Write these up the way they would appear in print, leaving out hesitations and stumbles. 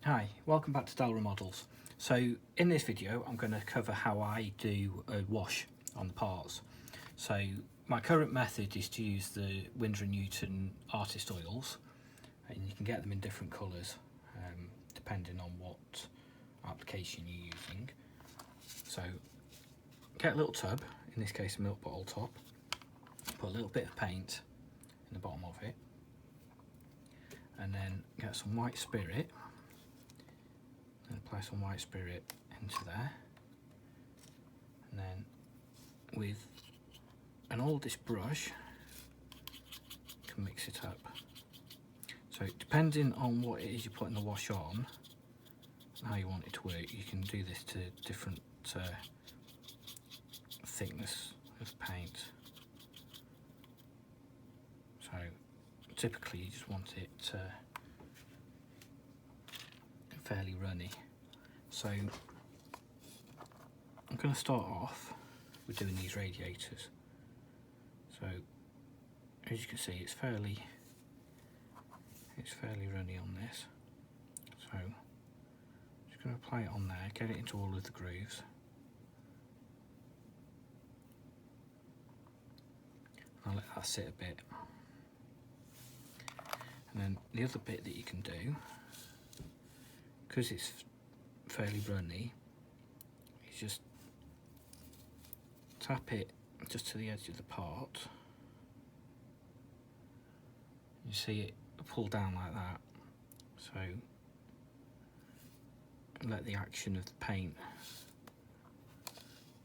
Hi, welcome back to Delra Models. So in this video I'm going to cover how I do a wash on the parts. So my current method is to use the Winsor & Newton Artist Oils, and you can get them in different colours depending on what application you're using. So get a little tub, in this case a milk bottle top, put a little bit of paint in the bottom of it, and then get some white spirit and apply some white spirit into there, and then with an oldish brush you can mix it up. So depending on what it is you're putting the wash on and how you want it to work, you can do this to different thickness of paint. So typically you just want it fairly runny. So I'm going to start off with doing these radiators. So as you can see, it's fairly runny on this. So I'm just going to apply it on there, get it into all of the grooves. I'll let that sit a bit. And then the other bit that you can do, because it's fairly runny, is just tap it just to the edge of the part. You see it pull down like that. So let the action of the paint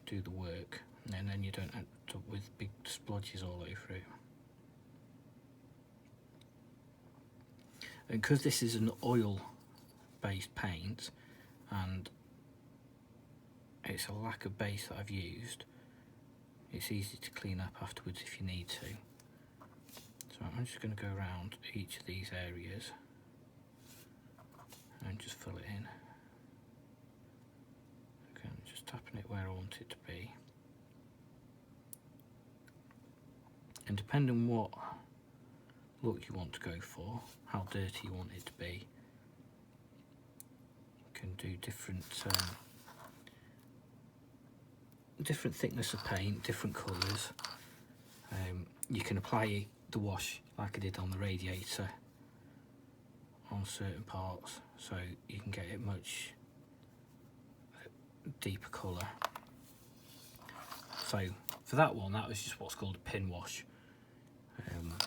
do the work, and then you don't end up with big splodges all over it. And because this is an oil based paint and it's a lacquer base that I've used, it's easy to clean up afterwards if you need to. So I'm just going to go around each of these areas and just fill it in. Okay, I'm just tapping it where I want it to be. And depending on what look you want to go for, how dirty you want it to be, you can do different thickness of paint, different colours. You can apply the wash like I did on the radiator on certain parts, so you can get it much deeper colour. So for that one, that was just what's called a pin wash.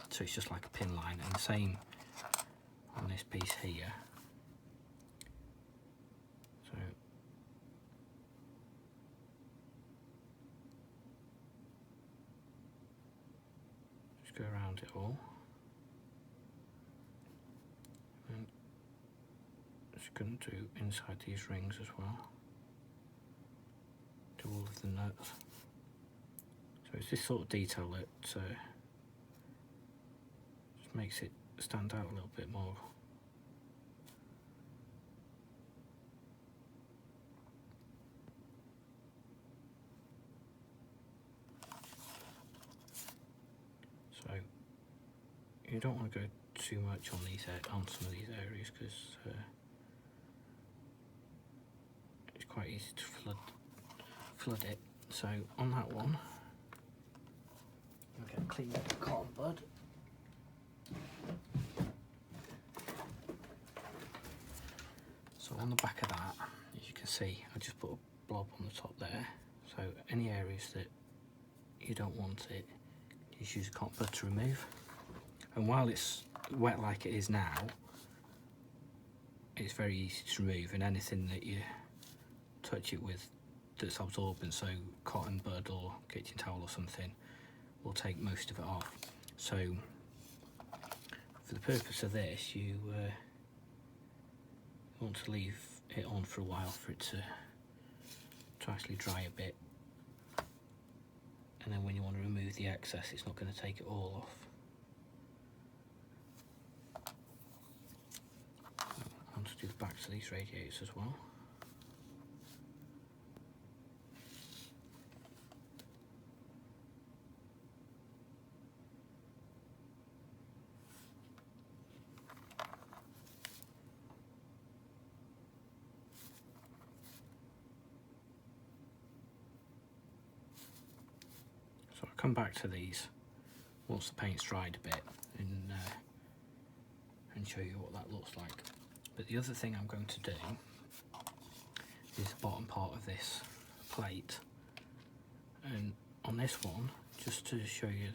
So it's just like a pin line, and the same on this piece here. So just go around it all, and just going to do inside these rings as well. Do all of the nuts. So it's this sort of detail that just makes it stand out a little bit more. So you don't want to go too much on some of these areas, because it's quite easy to flood it. So on that one, I'm going to clean the cotton bud. So on the back of that, as you can see, I just put a blob on the top there. So any areas that you don't want it, you just use cotton bud to remove. And while it's wet like it is now, it's very easy to remove, and anything that you touch it with that's absorbent, so cotton bud or kitchen towel or something, will take most of it off. So for the purpose of this, you want to leave it on for a while for it to actually dry a bit, and then when you want to remove the excess, it's not going to take it all off. I want to do the backs of these radiators as well. come back to these once the paint's dried a bit and show you what that looks like. But the other thing I'm going to do is the bottom part of this plate, and on this one, just to show you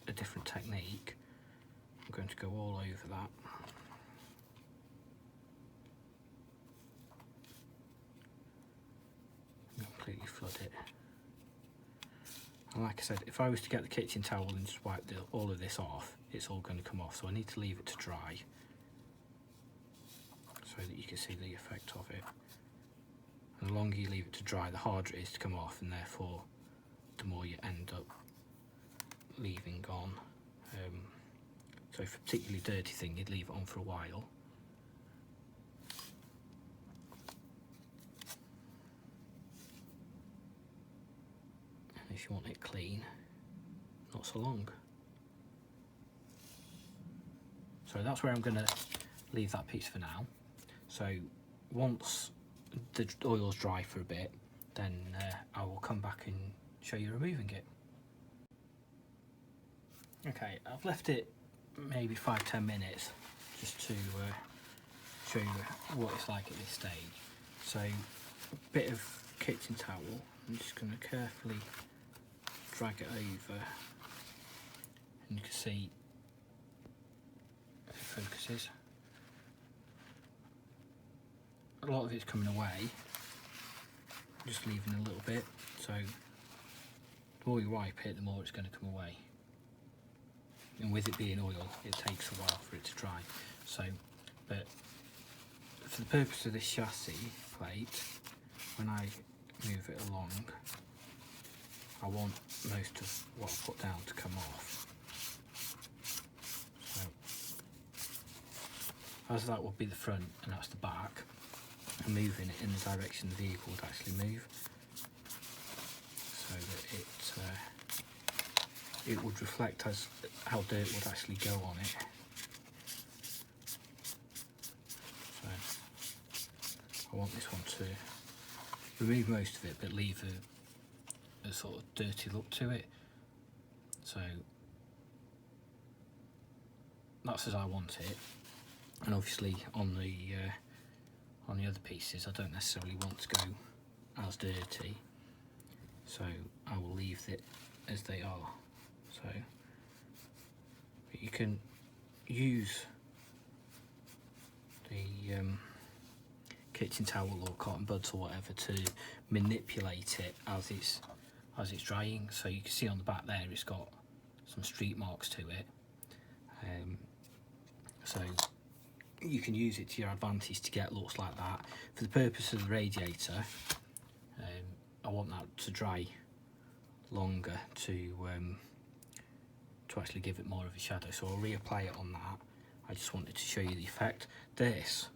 a different technique, I'm going to go all over that. And completely flood it. And like I said, if I was to get the kitchen towel and just wipe all of this off, it's all going to come off, so I need to leave it to dry so that you can see the effect of it. And the longer you leave it to dry, the harder it is to come off, and therefore the more you end up leaving on. So for a particularly dirty thing, you'd leave it on for a while. And if you want it clean, not so long. So that's where I'm going to leave that piece for now. So once the oil's dry for a bit, then I will come back and show you removing it. Okay, I've left it maybe 5-10 minutes just to show you what it's like at this stage. So a bit of kitchen towel, I'm just going to carefully drag it over, and you can see if it focuses. A lot of it's coming away, just leaving a little bit, so the more you wipe it, the more it's going to come away. And with it being oil, it takes a while for it to dry. So, but for the purpose of this chassis plate, when I move it along, I want most of what I put down to come off. So, as that would be the front and that's the back, and moving it in the direction the vehicle would actually move, so that it would reflect as how dirt would actually go on it. So I want this one to remove most of it, but leave a sort of dirty look to it. So that's as I want it. And obviously on the other pieces, I don't necessarily want to go as dirty, so I will leave it as they are. So, but you can use the kitchen towel or cotton buds or whatever to manipulate it as it's drying. So you can see on the back there, it's got some streak marks to it. So you can use it to your advantage to get looks like that. For the purpose of the radiator, I want that to dry longer to actually give it more of a shadow, so I'll reapply it on that. I just wanted to show you the effect. This,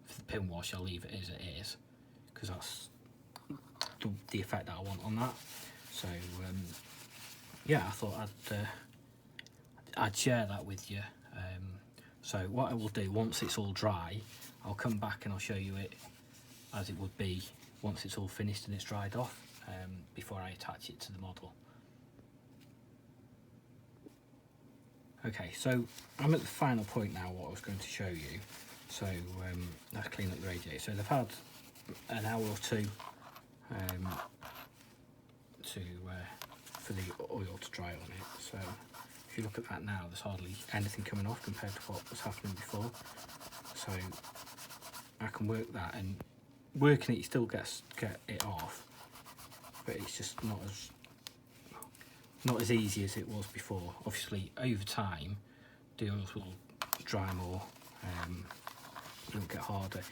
for the pin wash, I'll leave it as it is, because that's the effect that I want on that. So yeah, I thought I'd share that with you. So what I will do, once it's all dry, I'll come back and I'll show you it as it would be once it's all finished and it's dried off, before I attach it to the model. Okay, so I'm at the final point now, what I was going to show you. So let's clean up the radiator. So they've had an hour or two for the oil to dry on it. So if you look at that now, there's hardly anything coming off compared to what was happening before. So I can work that, and working it, you still get it off, but it's just not as easy as it was before. Obviously, over time, the oils will dry more, it'll get harder.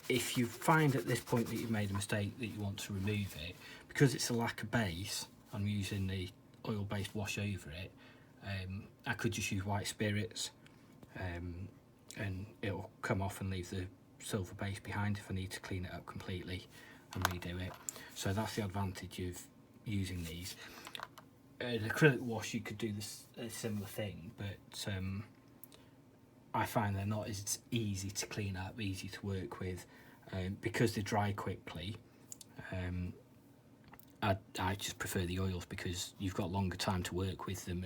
If you find at this point that you've made a mistake that you want to remove it, because it's a lacquer base, I'm using the oil-based wash over it, I could just use white spirits, and it'll come off and leave the silver base behind if I need to clean it up completely and redo it. So that's the advantage of using these. An acrylic wash, you could do a similar thing, but I find they're not as easy to clean up, easy to work with, because they dry quickly. I just prefer the oils because you've got longer time to work with them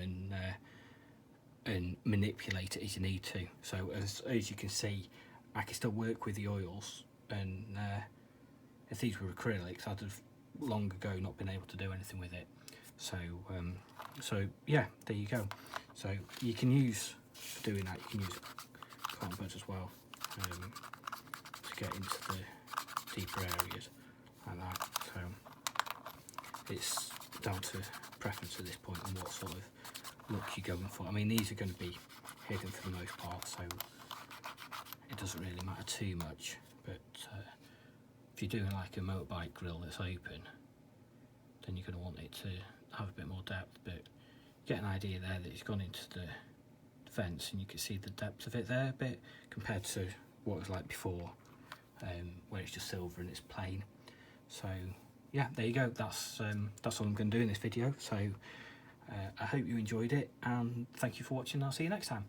and manipulate it as you need to. So as you can see, I can still work with the oils, and if these were acrylics, I'd have long ago not been able to do anything with it. So so yeah, there you go. So you can use, for doing that, you can use cotton buds as well, to get into the deeper areas like that. So it's down to preference at this point and what sort of look you're going for. I mean, these are going to be hidden for the most part, so it doesn't really matter too much. But if you're doing like a motorbike grill that's open, then you're going to want it to have a bit more depth. But get an idea there that it's gone into the fence, and you can see the depth of it there a bit compared to what it was like before, where it's just silver and it's plain. So yeah, there you go. That's all I'm going to do in this video. So I hope you enjoyed it, and thank you for watching. I'll see you next time.